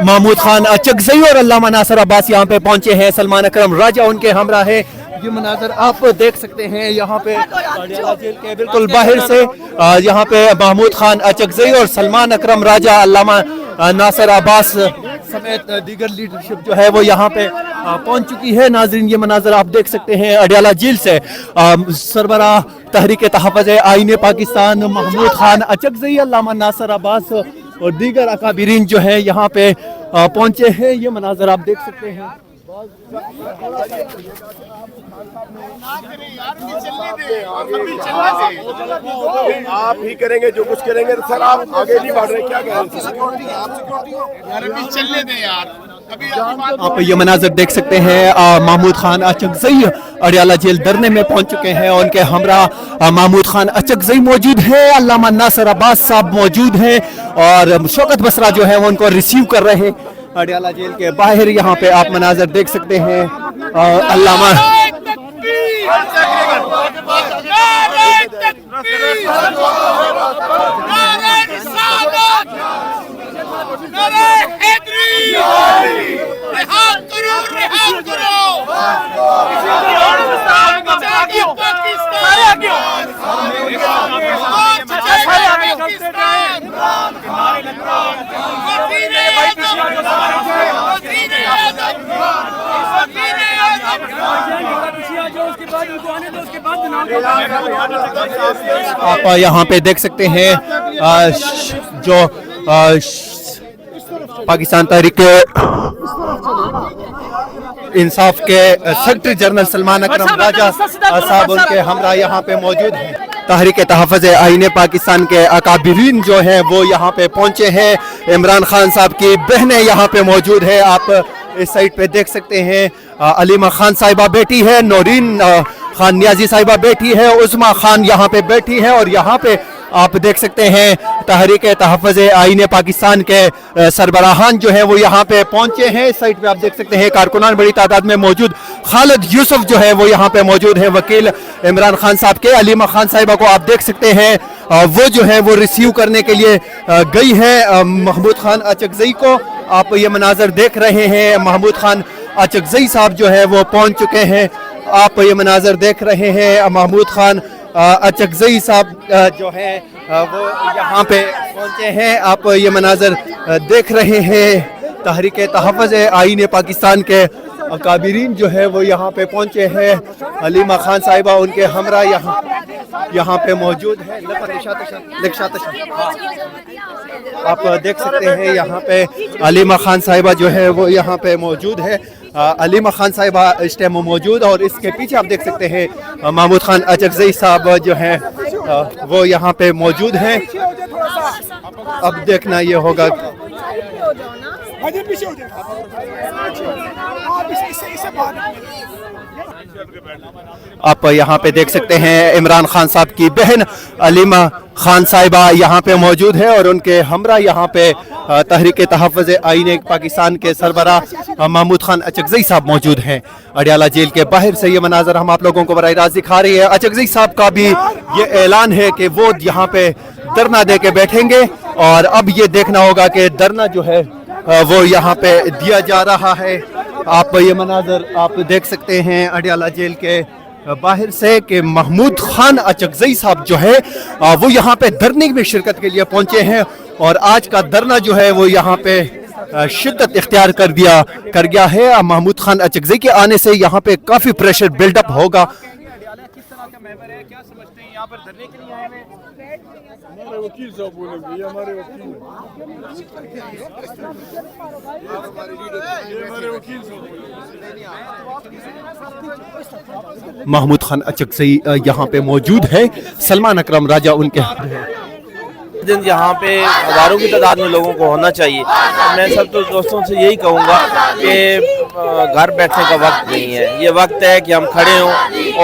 महमूद खान चकजई और अल्लामा नासिर अब्बास यहाँ पे पहुंचे हैं। सलमान अकरम राजा उनके हमरा है। ये मनाजर आप देख सकते हैं यहाँ पे अडियाला जेल के बिल्कुल बाहर से यहाँ पे महमूद खान चकजई और सलमान अकरम राजा, अल्लामा नासिर अब्बास समेत दीगर लीडरशिप जो है वो यहाँ पे पहुंच चुकी है। नाजरीन, ये मनाजर आप देख सकते हैं अडियाला जेल से सरबराह तहरीक तहफ़्फ़ुज़ आईन पाकिस्तान महमूद खान चकजई, अल्लामा नासिर अब्बास और दीगर अकाबिरीन जो है यहाँ पे पहुंचे हैं। ये मनाजर आप देख सकते हैं। आप ही करेंगे जो कुछ करेंगे तो सर आप आगे नहीं बढ़ रहे, क्या करें? चलने दें यार। आप ये मनाजर देख सकते हैं। महमूद खान चकजई अडियाला जेल धरने में पहुंच चुके हैं। उनके हमरा महमूद खान चकजई मौजूद है, अल्लामा नासिर अब्बास साहब मौजूद हैं और शौकत बसरा जो है वो उनको रिसीव कर रहे हैं अडियाला जेल के बाहर। यहाँ पे आप मनाजर देख सकते हैं। अल्लामा आप यहाँ पे देख सकते हैं जो पाकिस्तान तहरीक इंसाफ के सेक्रेटरी जनरल सलमान अकरम राजा साहब उनके हमरा यहाँ पे मौजूद हैं। तहरीक तहफ़्फ़ुज़ आईन पाकिस्तान के अकाबिरीन जो हैं वो यहाँ पे पहुँचे हैं। इमरान खान साहब की बहनें यहाँ पे मौजूद है। आप इस साइड पे देख सकते हैं। अलीमा खान साहिबा बेटी है, नौरीन खान नियाजी साहिबा बेटी है, उस्मा खान यहाँ पे बैठी है और यहाँ पे आप देख सकते हैं तहरीक तहफ़्फ़ुज़ आईन पाकिस्तान के सरबराहान जो है वो यहाँ पे पहुंचे हैं। इस साइड पे आप देख सकते हैं कारकुनान बड़ी तादाद में मौजूद। खालिद यूसुफ जो है वो यहाँ पे मौजूद है, वकील इमरान खान साहब के। अलीमा खान साहिबा को आप देख सकते हैं वो जो है वो रिसीव करने के लिए गई है महमूद खान चकजई को। आप ये मनाजर देख रहे हैं। महमूद खान चकजई साहब जो है वो पहुंच चुके हैं। आप ये मनाजर देख रहे हैं। महमूद खान चकजई साहब जो है वो यहाँ पे पहुँचे हैं। आप ये मनाजर देख रहे हैं। तहरीक तहफ़्फ़ुज़ आईन पाकिस्तान के अकाबिरीन जो है वो यहाँ पे पहुँचे हैं। अलीमा खान साहिबा उनके हमरा यहाँ पे मौजूद है। आप देख सकते हैं यहाँ पे अलीमा खान साहिबा जो है वो यहाँ पे मौजूद है। अलीमा खान साहिबा इस टाइम मौजूद और इसके पीछे आप देख सकते हैं महमूद खान चकजई साहब जो हैं वो यहाँ पे मौजूद हैं। अब देखना ये होगा। आप यहाँ पे देख सकते हैं इमरान खान साहब की बहन अलीमा खान साहिबा यहाँ पे मौजूद है और उनके हमरा यहाँ पे तहरीक तहफ़्फ़ुज़ आईन पाकिस्तान के सरबराह महमूद खान चकजई साहब मौजूद हैं। अडियाला जेल के बाहर से ये मनाजर हम आप लोगों को बराह रास्त दिखा रही है। चकजई साहब का भी ये ऐलान है कि वो यहाँ पे धरना दे के बैठेंगे और अब ये देखना होगा कि धरना जो है वो यहाँ पे दिया जा रहा है। आप ये मनाजर आप देख सकते हैं अडियाला जेल के बाहर से कि महमूद खान चकजई साहब जो है वो यहाँ पे धरने में शिरकत के लिए पहुंचे हैं और आज का धरना जो है वो यहाँ पे शिद्दत इख्तियार कर गया है। महमूद खान चकजई के आने से यहाँ पे काफ़ी प्रेशर बिल्डअप होगा। क्या समझते हैं यहाँ पर धरने के लिए आए हैं? हमारे वकील साहब बोलेंगे, ये हमारे वकील महमूद खान चकजई यहाँ पे मौजूद है। सलमान अकरम राजा उनके दिन यहाँ पे हज़ारों की तादाद में लोगों को होना चाहिए। मैं सब तो दोस्तों से यही कहूँगा कि घर बैठने का वक्त नहीं है, ये वक्त है कि हम खड़े हों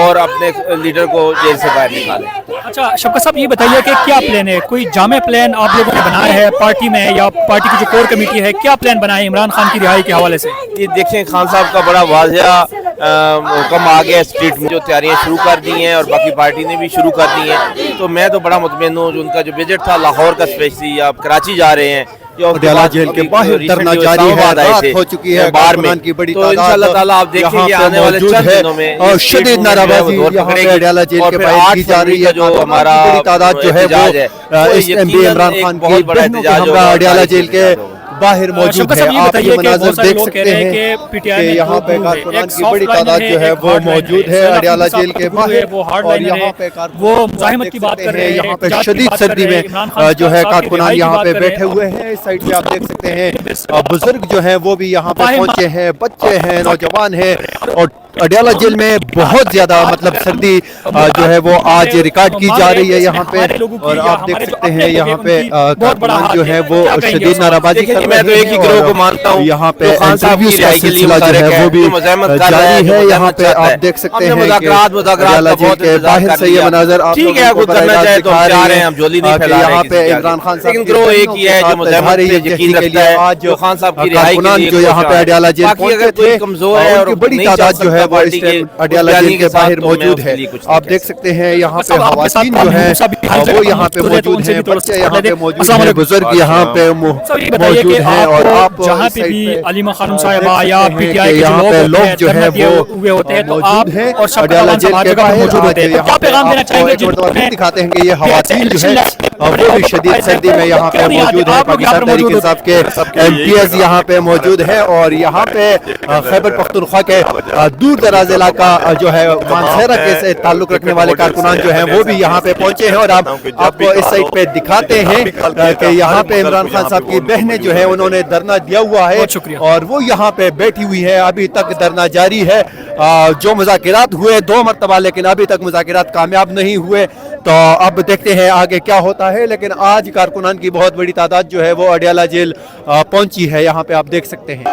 और अपने लीडर को जेल से बाहर निकालें। अच्छा शौकत साहब, ये बताइए कि क्या प्लान है? कोई जामे प्लान आप लोगों ने बनाया है पार्टी में या पार्टी की जो कोर कमेटी है, क्या प्लान बनाया है इमरान खान की रिहाई के हवाले से? ये देखें, खान साहब का बड़ा वाज़ेह हुक्म आ गया, स्ट्रीट में जो तैयारियां शुरू कर दी हैं और बाकी पार्टी ने भी शुरू कर दी हैं। तो मैं तो बड़ा मुतमईन हूँ। उनका जो बजट था लाहौर का स्पेशली, आप कराची जा रहे हैं, یا اس اڈیالہ جیل کے باہر دھرنا جاری ہے، رات ہو چکی ہے، کارکنان کی بڑی تعداد انشاءاللہ تعالیٰ آپ دیکھیں گے آنے والے چند دنوں میں اور شدید نعرہ بازی یہاں پہ اڈیالہ جیل کے باہر کی جا رہی ہے، جو ہمارا بڑی تعداد جو ہے وہ اس ایم پی عمران خان کی بہنوں کے ہمراہ اڈیالہ جیل کے باہر موجود ہے۔ آپ یہ مناظر دیکھ سکتے ہیں کہ یہاں پہ کارکنان کی بڑی تعداد جو ہے وہ موجود ہے اڈیالہ جیل کے باہر، اور یہاں پہ وہ مزاحمت کی بات کر رہے ہیں، یہاں پہ شدید سردی میں جو ہے کارکنان یہاں پہ بیٹھے ہوئے ہیں۔ اس سائڈ پہ آپ دیکھ سکتے ہیں بزرگ جو ہیں وہ بھی یہاں پہ پہنچے ہیں، بچے ہیں، نوجوان ہیں، اور اڈیالہ جیل میں بہت زیادہ مطلب سردی جو ہے وہ آج ریکارڈ کی جا رہی ہے یہاں پہ، اور آپ دیکھ سکتے ہیں یہاں پہ کارکنان جو ہے وہ شدید نعرہ بازی کر میں تو ایک ہی گروہ کو مانتا ہوں، یہاں پہ انٹرویوز کا سلسلہ جو ہے وہ بھی جاری ہے۔ یہاں پہ آپ دیکھ سکتے ہیں کہ اڈیالہ جیل کے باہر سے یہ مناظر آپ لوگوں کو براہ راست دکھا رہے ہیں کہ یہاں پہ عمران خان صاحب لیکن گروہ ایک ہی ہے جو مزاحمت پہ یقین رکھتا ہے، آج جو خان صاحب کی رہائی کے کارکنان لیے جو یہاں پہ اڈیالہ جیل باقی پہنچے اگر کوئی تھے، کمزور ہے اور ان کی بڑی نہیں تعداد چل جو ہے سکتا وہ اس پارٹی ٹائم کے اڈیالہ جیل کے باہر تو میں موجود اس ہے۔ کے لیے کچھ آپ دیکھ سکتے ہیں یہاں پہ خواتین جو ہیں وہ یہاں پہ موجود ہیں، بچے یہاں پہ موجود ہیں، بزرگ یہاں پہ موجود ہیں، اور آپ جہاں پہ بھی علیمہ خانم صاحبہ یا پی ٹی آئی کے یہاں پہ لوگ جو ہے وہ ہوئے ہوتے ہیں تو آپ موجود ہیں اور شب اڈیالہ جیل کے باہر۔ موجود ہوتے ہیں، تو کیا پیغام دینا چاہیں گے جنہوں نے دکھاتے ہیں کہ یہ خواتین جو ہے وہ بھی شدید سردی میں یہاں پہ موجود ہیں۔ پاکستان تحریک انصاف کے ایم پی ایز یہاں پہ موجود ہیں، اور یہاں پہ خیبر پختونخوا کے دور دراز علاقہ جو ہے مانسہرہ کے سے تعلق رکھنے والے کارکنان جو ہیں وہ بھی یہاں پہ پہنچے ہیں، اور آپ کو اس سائٹ پہ دکھاتے ہیں کہ یہاں پہ عمران خان صاحب کی بہنیں جو ہیں انہوں نے دھرنا دیا ہوا ہے، اور وہ یہاں پہ بیٹھی ہوئی ہے۔ ابھی تک دھرنا جاری ہے، جو مذاکرات ہوئے 2 مرتبہ لیکن ابھی تک مذاکرات کامیاب نہیں ہوئے، تو اب دیکھتے ہیں آگے کیا ہوتا ہے۔ لیکن آج کارکنان کی بہت بڑی تعداد جو ہے وہ اڈیالہ جیل پہنچی ہے، یہاں پہ آپ دیکھ سکتے ہیں۔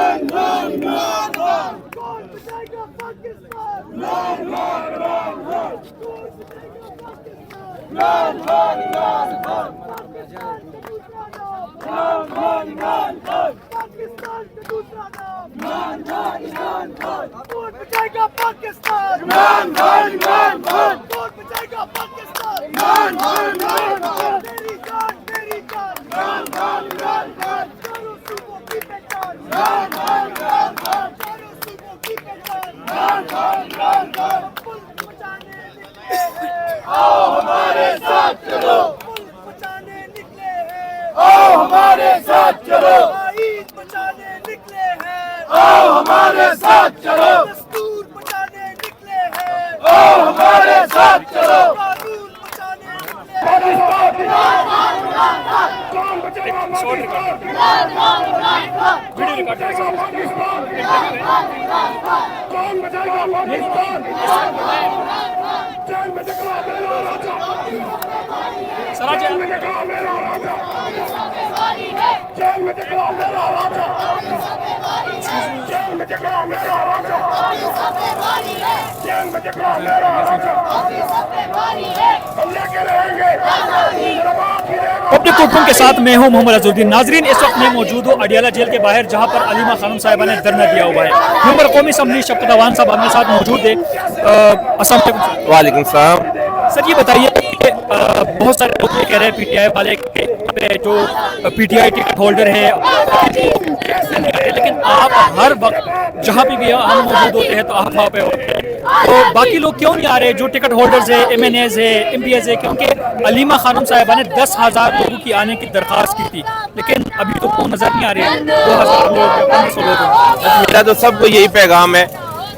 پبلک کورٹ روم کے ساتھ میں ہوں محمد عزیزالدین۔ ناظرین اس وقت میں موجود ہوں اڈیالہ جیل کے باہر، جہاں پر علیمہ خانم صاحبہ نے دھرنا دیا ہوا ہے۔ ممبر قومی اسمبلی شفقت اوان صاحب ہمارے ساتھ موجود ہیں۔ السلام علیکم۔ وعلیکم السلام۔ سر یہ بتائیے کہ بہت سارے لوگ یہ کہہ رہے ہیں پی ٹی آئی والے کہ جو P T I ticket holder ہے، لیکن آپ ہر وقت جہاں بھی ہم موجود ہوتے ہیں تو آپ وہاں پہ ہوتے ہیں، تو باقی لوگ کیوں نہیں آ رہے جو ٹکٹ ہولڈرز ہیں، ایم این ایز ہے، ایم پی ایز ہے؟ کیونکہ علیمہ خانم صاحبہ نے 10,000 لوگوں کی آنے کی درخواست کی تھی، لیکن ابھی تو وہ نظر نہیں آ رہے ہیں 2,000 لوگ 1,500 لوگ۔ میرا تو سب کو یہی پیغام ہے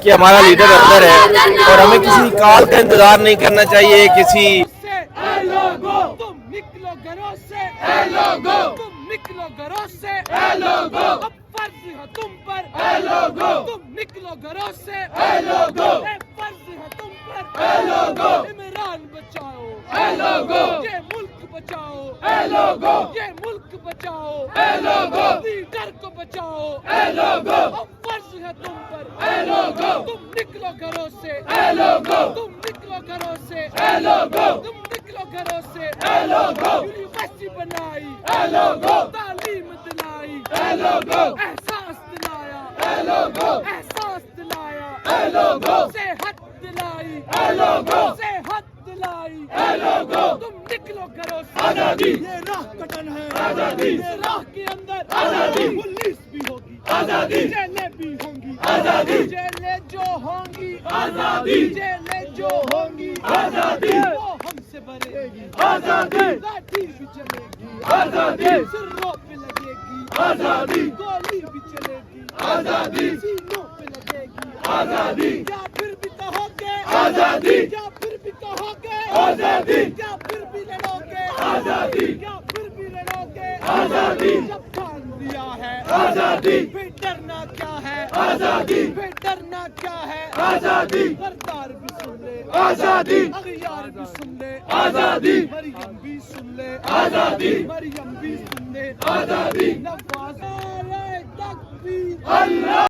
کہ ہمارا لیڈر اندر ہے، اور ہمیں کسی کال کا انتظار نہیں کرنا چاہیے، کسی تم نکلو گھروں سے، اے لوگو تم نکلو گھروں سے، اے لوگو اب فرض ہے تم پر، اے لوگو تم نکلو گھروں سے، اے لوگو فرض ہے تم پر، اے لوگو عمران بچاؤ، اے لوگو یہ ملک بچاؤ، اے لوگو یہ ملک بچاؤ، اے لوگو لیڈر کو بچاؤ، اے لوگو اب فرض ہے تم پر، اے لوگو تم نکلو گھروں سے، اے لوگو تم نکلو گھروں سے، اے لوگو تم نکلو گھروں سے، اے لوگو یونیورسٹی بنائی، اے لوگو تعلیم دلائی، اے لوگو احساس دلایا، اے لوگو احساس دلایا، اے لوگو صحت دلائی، اے لوگو صحت دلائی، اے لوگو تم نکلو گھروں سے، आजादी, ये राह कटन है आजादी, ये राह के अंदर आजादी, पुलिस भी होगी आजादी, जेलें भी होंगी आजादी, जेलें जो होंगी आजादी, जेलें जो होंगी आजादी, वो हमसे भरेगी आजादी, लाठी भी चलेगी आजादी, सिरों पे लगेगी आजादी, गोली भी चलेगी आजादी, सीनों पे लगेगी आजादी, क्या फिर भी कहोगे आजादी, क्या फिर भी कहोगे आजादी, क्या फिर भी लड़ोगे आजादी, क्या फिर भी लड़ोगे आजादी, जब ठान लिया है आजादी, फिर डरना क्या है आजादी, फिर डरना क्या है आजादी, सरदार भी सुन ले आजादी, अगयार भी सुन ले आजादी, मरियम भी सुन ले आजादी, मरियम भी सुन ले आजादी, नवाज तकबीर अल्लाह।